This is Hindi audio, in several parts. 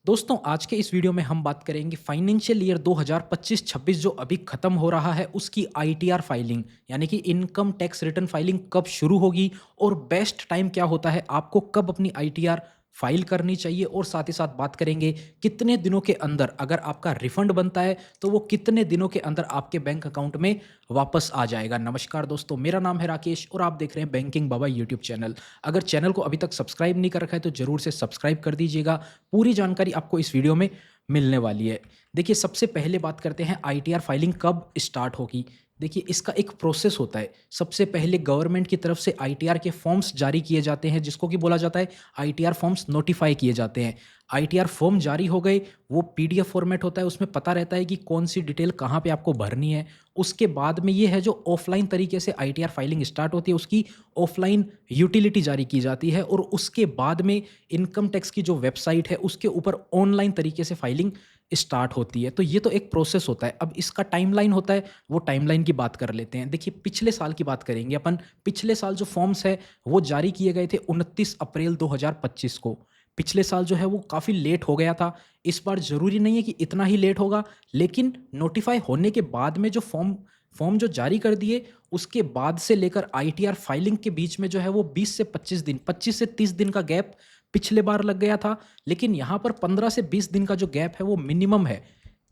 दोस्तों आज के इस वीडियो में हम बात करेंगे फाइनेंशियल ईयर 2025-26 जो अभी खत्म हो रहा है उसकी आईटीआर फाइलिंग यानी कि इनकम टैक्स रिटर्न फाइलिंग कब शुरू होगी और बेस्ट टाइम क्या होता है, आपको कब अपनी आईटीआर फाइल करनी चाहिए। और साथ ही साथ बात करेंगे कितने दिनों के अंदर अगर आपका रिफंड बनता है तो वो कितने दिनों के अंदर आपके बैंक अकाउंट में वापस आ जाएगा। नमस्कार दोस्तों, मेरा नाम है राकेश और आप देख रहे हैं बैंकिंग बाबा यूट्यूब चैनल। अगर चैनल को अभी तक सब्सक्राइब नहीं कर रखा है तो जरूर से सब्सक्राइब कर दीजिएगा। पूरी जानकारी आपको इस वीडियो में मिलने वाली है। देखिए, सबसे पहले बात करते हैं आईटीआर फाइलिंग कब स्टार्ट होगी। देखिए, इसका एक प्रोसेस होता है। सबसे पहले गवर्नमेंट की तरफ से आईटीआर के फॉर्म्स जारी किए जाते हैं जिसको कि बोला जाता है आईटीआर फॉर्म्स नोटिफाई किए जाते हैं। आईटीआर फॉर्म जारी हो गए, वो पीडीएफ फॉर्मेट होता है, उसमें पता रहता है कि कौन सी डिटेल कहाँ पे आपको भरनी है। उसके बाद में ये है जो ऑफलाइन तरीके से आईटीआर फाइलिंग स्टार्ट होती है उसकी ऑफलाइन यूटिलिटी जारी की जाती है और उसके बाद में इनकम टैक्स की जो वेबसाइट है उसके ऊपर ऑनलाइन तरीके से फाइलिंग स्टार्ट होती है। तो ये तो एक प्रोसेस होता है। अब इसका टाइमलाइन होता है, वो टाइमलाइन की बात कर लेते हैं। देखिए, पिछले साल की बात करेंगे अपन। पिछले साल जो फॉर्म्स है वो जारी किए गए थे 29 अप्रैल 2025 को। पिछले साल जो है वो काफ़ी लेट हो गया था। इस बार ज़रूरी नहीं है कि इतना ही लेट होगा, लेकिन नोटिफ़ाई होने के बाद में जो फॉर्म फॉर्म जो जारी कर दिए उसके बाद से लेकर आईटीआर फाइलिंग के बीच में जो है वो 20 से 25 दिन, 25 से 30 दिन का गैप पिछले बार लग गया था। लेकिन यहाँ पर 15 से 20 दिन का जो गैप है वो मिनिमम है।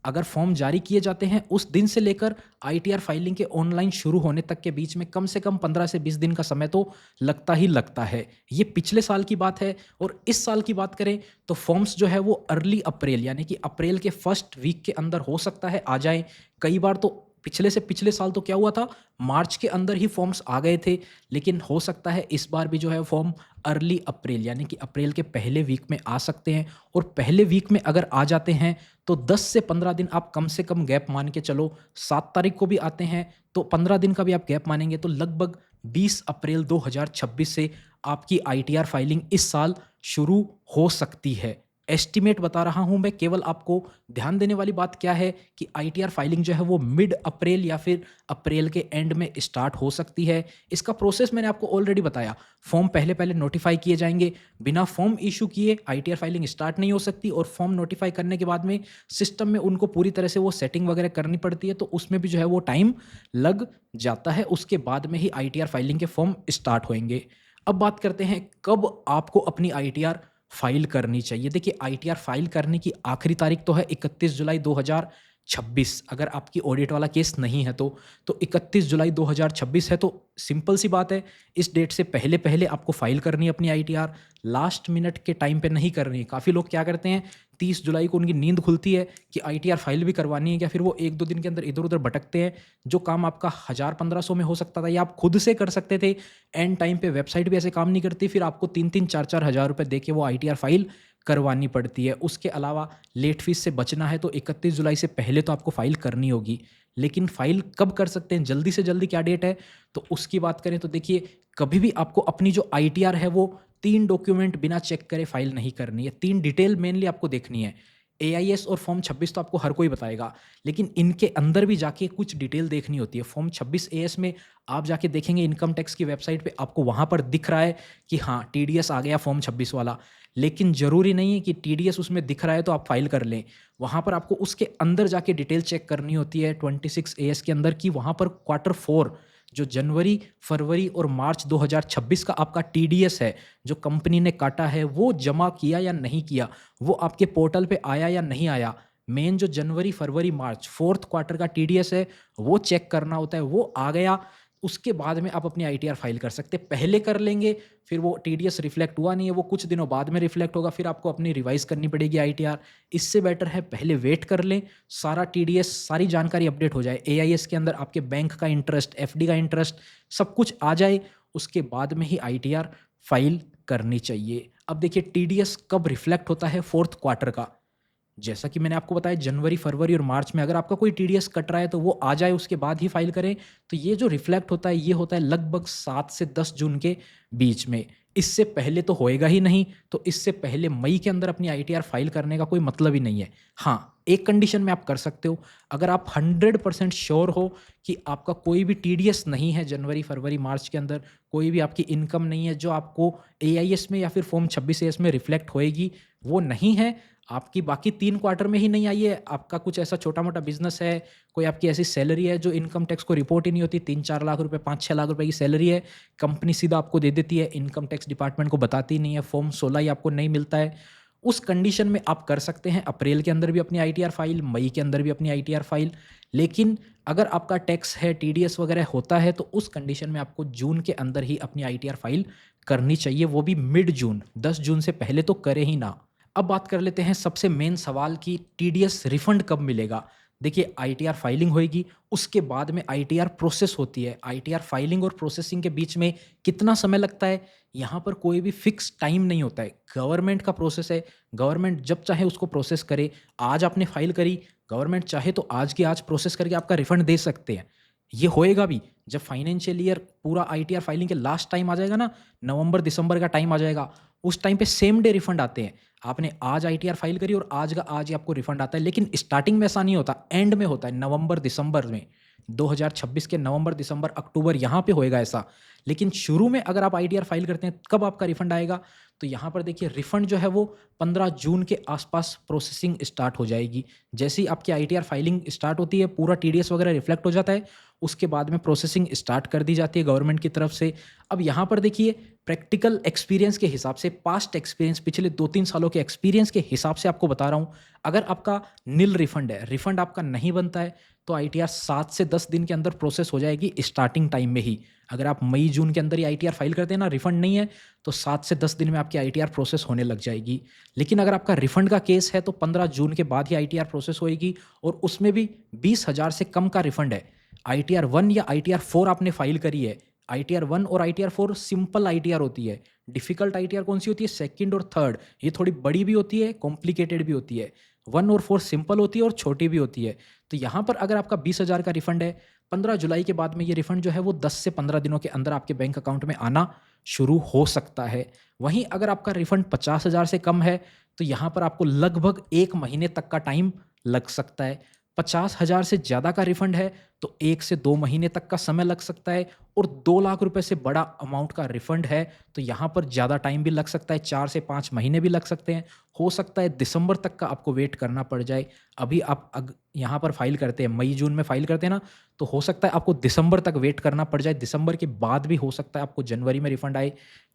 अगर फॉर्म जारी किए जाते हैं उस दिन से लेकर आईटीआर फाइलिंग के ऑनलाइन शुरू होने तक के बीच में कम से कम 15 से 20 दिन का समय तो लगता ही लगता है। ये पिछले साल की बात है। और इस साल की बात करें तो फॉर्म्स जो है वो अर्ली अप्रैल यानी कि अप्रैल के फर्स्ट वीक के अंदर हो सकता है आ जाए। कई बार तो पिछले से पिछले साल तो क्या हुआ था, मार्च के अंदर ही फॉर्म्स आ गए थे। लेकिन हो सकता है इस बार भी जो है फॉर्म अर्ली अप्रैल यानी कि अप्रैल के पहले वीक में आ सकते हैं। और पहले वीक में अगर आ जाते हैं तो 10 से 15 दिन आप कम से कम गैप मान के चलो। 7 तारीख को भी आते हैं तो 15 दिन का भी आप गैप मानेंगे तो लगभग 20 अप्रैल 2026 से आपकी आईटीआर फाइलिंग इस साल शुरू हो सकती है। एस्टिमेट बता रहा हूं मैं केवल आपको। ध्यान देने वाली बात क्या है कि आईटीआर फाइलिंग जो है वो मिड अप्रैल या फिर अप्रैल के एंड में स्टार्ट हो सकती है। इसका प्रोसेस मैंने आपको ऑलरेडी बताया। फॉर्म पहले पहले नोटिफाई किए जाएंगे। बिना फॉर्म इशू किए आईटीआर फाइलिंग स्टार्ट नहीं हो सकती और फॉर्म नोटिफाई करने के बाद में सिस्टम में उनको पूरी तरह से वो सेटिंग वगैरह करनी पड़ती है, तो उसमें भी जो है वो टाइम लग जाता है। उसके बाद में ही आईटीआर फाइलिंग के फॉर्म स्टार्ट होंगे। अब बात करते हैं कब आपको अपनी आईटीआर फाइल करनी चाहिए। देखिए, आईटीआर फाइल करने की आखिरी तारीख तो है 31 जुलाई 2026। अगर आपकी ऑडिट वाला केस नहीं है तो 31 जुलाई 2026 है। तो सिंपल सी बात है, इस डेट से पहले पहले आपको फाइल करनी है अपनी आईटीआर। लास्ट मिनट के टाइम पे नहीं करनी है। काफ़ी लोग क्या करते हैं, 30 जुलाई को उनकी नींद खुलती है कि आईटीआर फाइल भी करवानी है, या फिर वो 1-2 दिन के अंदर इधर उधर भटकते हैं। जो काम आपका 1000-1500 में हो सकता था या आप खुद से कर सकते थे, एंड टाइम पे वेबसाइट भी ऐसे काम नहीं करती, फिर आपको 3-3 4-4 हज़ार रुपये दे के वो आईटीआर फाइल करवानी पड़ती है। उसके अलावा लेट फीस से बचना है तो 31 जुलाई से पहले तो आपको फाइल करनी होगी। लेकिन फाइल कब कर सकते हैं, जल्दी से जल्दी क्या डेट है, तो उसकी बात करें तो देखिए, कभी भी आपको अपनी जो आईटीआर है वो 3 डॉक्यूमेंट बिना चेक करे फाइल नहीं करनी है। 3 डिटेल मेनली आपको देखनी है। एआईएस और फॉर्म 26 तो आपको हर कोई बताएगा, लेकिन इनके अंदर भी जाके कुछ डिटेल देखनी होती है। फॉर्म 26 एएस में आप जाके देखेंगे इनकम टैक्स की वेबसाइट पे आपको वहाँ पर दिख रहा है कि हाँ, टीडीएस आ गया फॉर्म 26 वाला। लेकिन ज़रूरी नहीं है कि टीडीएस उसमें दिख रहा है तो आप फाइल कर लें। वहाँ पर आपको उसके अंदर जाके डिटेल चेक करनी होती है 26 एएस के अंदर, कि वहाँ पर क्वार्टर 4 जो जनवरी, फरवरी और मार्च 2026 का आपका टीडीएस है, जो कंपनी ने काटा है, वो जमा किया या नहीं किया, वो आपके पोर्टल पे आया या नहीं आया। मेन जो जनवरी, फरवरी, मार्च 4th क्वार्टर का टीडीएस है वो चेक करना होता है। वो आ गया, उसके बाद में आप अपनी आईटीआर फाइल कर सकते हैं। पहले कर लेंगे फिर वो टीडीएस रिफ्लेक्ट हुआ नहीं है, वो कुछ दिनों बाद में रिफ्लेक्ट होगा, फिर आपको अपनी रिवाइज करनी पड़ेगी आईटीआर। इससे बेटर है पहले वेट कर लें, सारा टीडीएस, सारी जानकारी अपडेट हो जाए, एआईएस के अंदर आपके बैंक का इंटरेस्ट, एफडी का इंटरेस्ट, सब कुछ आ जाए। उसके बाद में ही आईटीआर फाइल करनी चाहिए। अब देखिए, टीडीएस कब रिफ्लेक्ट होता है 4th क्वार्टर का। जैसा कि मैंने आपको बताया, जनवरी, फरवरी और मार्च में अगर आपका कोई टीडीएस कट रहा है तो वो आ जाए, उसके बाद ही फाइल करें। तो ये जो रिफ्लेक्ट होता है ये होता है लगभग 7 से 10 जून के बीच में। इससे पहले तो होएगा ही नहीं, तो इससे पहले मई के अंदर अपनी आईटीआर फाइल करने का कोई मतलब ही नहीं है। हाँ, एक कंडीशन में आप कर सकते हो, अगर आप 100% श्योर हो कि आपका कोई भी टीडीएस नहीं है जनवरी, फरवरी, मार्च के अंदर, कोई भी आपकी इनकम नहीं है जो आपको एआईएस में या फिर फॉर्म 26 एस में रिफ्लेक्ट होएगी, वो नहीं है। आपकी बाकी 3 क्वार्टर में ही नहीं आई है, आपका कुछ ऐसा छोटा-मोटा बिज़नेस है, कोई आपकी ऐसी सैलरी है जो इनकम टैक्स को रिपोर्ट ही नहीं होती, 3-4 लाख रुपए, 5-6 लाख रुपए की सैलरी है, कंपनी सीधा आपको दे देती है, इनकम टैक्स डिपार्टमेंट को बताती नहीं है, फॉर्म 16 ही आपको नहीं मिलता है। उस कंडीशन में आप कर सकते हैं अप्रैल के अंदर भी अपनी आईटीआर फाइल, मई के अंदर भी अपनी आईटीआर फाइल। लेकिन अगर आपका टैक्स है, टीडीएस वगैरह होता है, तो उस कंडीशन में आपको जून के अंदर ही अपनी आईटीआर फाइल करनी चाहिए, वो भी मिड जून, 10 जून से पहले तो करें ही ना। अब बात कर लेते हैं सबसे मेन सवाल कि टीडीएस रिफंड कब मिलेगा? देखिए, आईटीआर फाइलिंग होएगी, उसके बाद में आईटीआर प्रोसेस होती है। आईटीआर फाइलिंग और प्रोसेसिंग के बीच में कितना समय लगता है, यहाँ पर कोई भी फिक्स टाइम नहीं होता है। गवर्नमेंट का प्रोसेस है, गवर्नमेंट जब चाहे उसको प्रोसेस करे। आज आपने फाइल करी, गवर्नमेंट चाहे तो आज की आज प्रोसेस करके आपका रिफंड दे सकते हैं। ये होएगा भी, जब फाइनेंशियल ईयर पूरा आईटीआर फाइलिंग के लास्ट टाइम आ जाएगा ना, नवंबर-दिसंबर का टाइम आ जाएगा, उस टाइम पे सेम डे रिफंड आते हैं। आपने आज आईटीआर फाइल करी और आज का आज ही आपको रिफंड आता है, लेकिन स्टार्टिंग में ऐसा नहीं होता, एंड में होता है, नवंबर-दिसंबर में। 2026 के नवंबर, दिसंबर, अक्टूबर यहाँ पे होएगा ऐसा। लेकिन शुरू में अगर आप आईटीआर फाइल करते हैं, कब आपका रिफंड आएगा? तो यहाँ पर देखिए, रिफंड जो है वो 15 जून के आसपास प्रोसेसिंग स्टार्ट हो जाएगी। जैसे ही आपकी आईटीआर फाइलिंग स्टार्ट होती है, पूरा टीडीएस वगैरह रिफ्लेक्ट हो जाता है, उसके बाद में प्रोसेसिंग स्टार्ट कर दी जाती है गवर्नमेंट की तरफ से। अब यहाँ पर देखिए, प्रैक्टिकल एक्सपीरियंस के हिसाब से, पास्ट एक्सपीरियंस, पिछले 2-3 सालों के एक्सपीरियंस के हिसाब से आपको बता रहा हूँ, अगर आपका निल रिफंड है, रिफंड आपका नहीं बनता है, तो आईटीआर 7 से 10 दिन के अंदर प्रोसेस हो जाएगी स्टार्टिंग टाइम में ही। अगर आप मई जून के अंदर ही आईटीआर फाइल करते हैं ना, रिफंड नहीं है, तो 7 से 10 दिन में आपकी आईटीआर प्रोसेस होने लग जाएगी। लेकिन अगर आपका रिफंड का केस है, तो 15 जून के बाद ही आईटीआर प्रोसेस होएगी, और उसमें भी 20,000 से कम का रिफंड है। आईटीआर 1 या आईटीआर 4 आपने फाइल करी है, आईटीआर 1 और आईटीआर 4 सिंपल आईटीआर होती है। डिफिकल्ट आईटीआर कौन सी होती है? सेकंड और थर्ड, ये थोड़ी बड़ी भी होती है, कॉम्प्लिकेटेड भी होती है। 1 और 4 सिंपल होती है और छोटी भी होती है। तो यहाँ पर अगर आपका 20,000 का रिफंड है, 15 जुलाई के बाद में ये रिफंड जो है वो 10 से 15 दिनों के अंदर आपके बैंक अकाउंट में आना शुरू हो सकता है। वहीं अगर आपका रिफंड 50,000 से कम है, तो यहाँ पर आपको लगभग 1 महीने तक का टाइम लग सकता है। 50,000 से ज़्यादा का रिफंड है, तो 1 से 2 महीने तक का समय लग सकता है, और 2 लाख रुपए से बड़ा अमाउंट का रिफंड है, तो यहाँ पर ज़्यादा टाइम भी लग सकता है, 4 से 5 महीने भी लग सकते हैं। हो सकता है दिसंबर तक का आपको वेट करना पड़ जाए। अभी आप यहाँ पर फाइल करते हैं, मई जून में फाइल करते हैं ना, तो हो सकता है आपको दिसंबर तक वेट करना पड़ जाए। दिसंबर के बाद भी हो सकता है आपको जनवरी में रिफंड आए।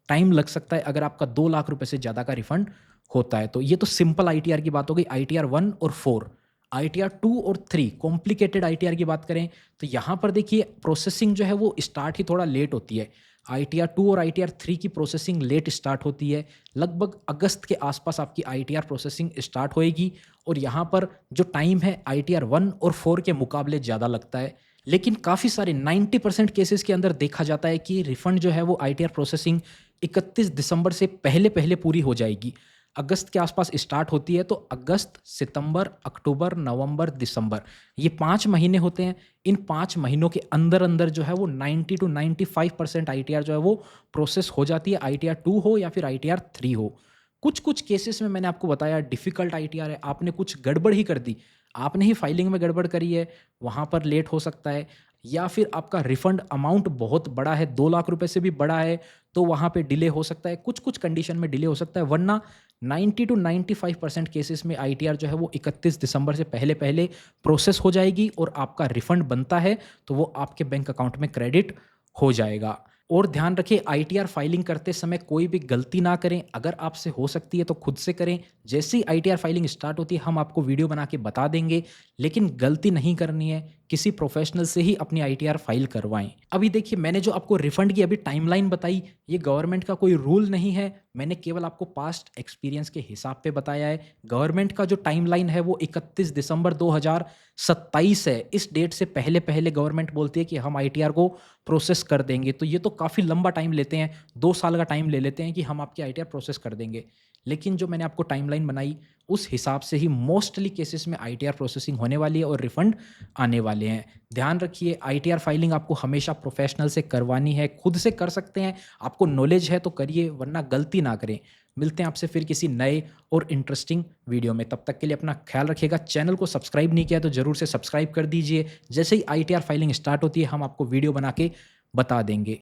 टाइम लग सकता है अगर आपका 2 लाख रुपए से ज़्यादा का रिफंड होता है। तो ये तो सिंपल आईटीआर की बात हो गई, आईटीआर 1 और 4। आईटीआर 2 और 3 कॉम्प्लिकेटेड आईटीआर की बात करें, तो यहाँ पर देखिए, प्रोसेसिंग जो है वो स्टार्ट ही थोड़ा लेट होती है। आईटीआर 2 और आईटीआर 3 की प्रोसेसिंग लेट स्टार्ट होती है। लगभग अगस्त के आसपास आपकी आईटीआर प्रोसेसिंग स्टार्ट होएगी, और यहाँ पर जो टाइम है आईटीआर 1 और 4 के मुकाबले ज़्यादा लगता है। लेकिन काफ़ी सारे 90% केसेस के अंदर देखा जाता है कि रिफंड जो है वो आईटीआर प्रोसेसिंग 31 दिसंबर से पहले-पहले पूरी हो जाएगी। अगस्त के आसपास स्टार्ट होती है, तो अगस्त, सितंबर, अक्टूबर, नवंबर, दिसंबर, ये 5 महीने होते हैं। इन 5 महीनों के अंदर-अंदर जो है वो 90 टू 95% आईटीआर जो है वो प्रोसेस हो जाती है, आईटीआर 2 हो या फिर आईटीआर 3 हो। कुछ-कुछ केसेस में मैंने आपको बताया डिफ़िकल्ट आईटीआर है, आपने कुछ गड़बड़ ही कर दी, आपने ही फाइलिंग में गड़बड़ करी है, वहाँ पर लेट हो सकता है, या फिर आपका रिफंड अमाउंट बहुत बड़ा है, 2 लाख रुपए से भी बड़ा है, तो वहाँ पे डिले हो सकता है। कुछ-कुछ कंडीशन में डिले हो सकता है, वरना 90 टू 95% केसेस में आईटीआर जो है वो 31 दिसंबर से पहले-पहले प्रोसेस हो जाएगी, और आपका रिफंड बनता है, तो वो आपके बैंक अकाउंट में क्रेडिट हो जाएगा। और ध्यान रखें, आईटीआर फाइलिंग करते समय कोई भी गलती ना करें। अगर आपसे हो सकती है तो खुद से करें। जैसे ही आईटीआर फाइलिंग स्टार्ट होती है, हम आपको वीडियो बना के बता देंगे, लेकिन गलती नहीं करनी है। किसी प्रोफेशनल से ही अपनी आईटीआर फाइल करवाएं। अभी देखिए, मैंने जो आपको रिफंड की अभी टाइमलाइन बताई, ये गवर्नमेंट का कोई रूल नहीं है, मैंने केवल आपको पास्ट एक्सपीरियंस के हिसाब पे बताया है। गवर्नमेंट का जो टाइमलाइन है वो 31 दिसंबर 2027 है। इस डेट से पहले-पहले गवर्नमेंट बोलती है कि हम आईटीआर को प्रोसेस कर देंगे। तो ये तो काफ़ी लंबा टाइम लेते हैं, 2 साल का टाइम ले लेते हैं कि हम आपकी आईटीआर प्रोसेस कर देंगे। लेकिन जो मैंने आपको टाइमलाइन बनाई, उस हिसाब से ही मोस्टली केसेस में आईटीआर प्रोसेसिंग होने वाली है और रिफंड आने वाले हैं। ध्यान रखिए, आईटीआर फाइलिंग आपको हमेशा प्रोफेशनल से करवानी है। खुद से कर सकते हैं, आपको नॉलेज है तो करिए, वरना गलती ना करें। मिलते हैं आपसे फिर किसी नए और इंटरेस्टिंग वीडियो में। तब तक के लिए अपना ख्याल रखिएगा। चैनल को सब्सक्राइब नहीं किया तो ज़रूर से सब्सक्राइब कर दीजिए। जैसे ही आईटीआर फाइलिंग स्टार्ट होती है, हम आपको वीडियो बना के बता देंगे।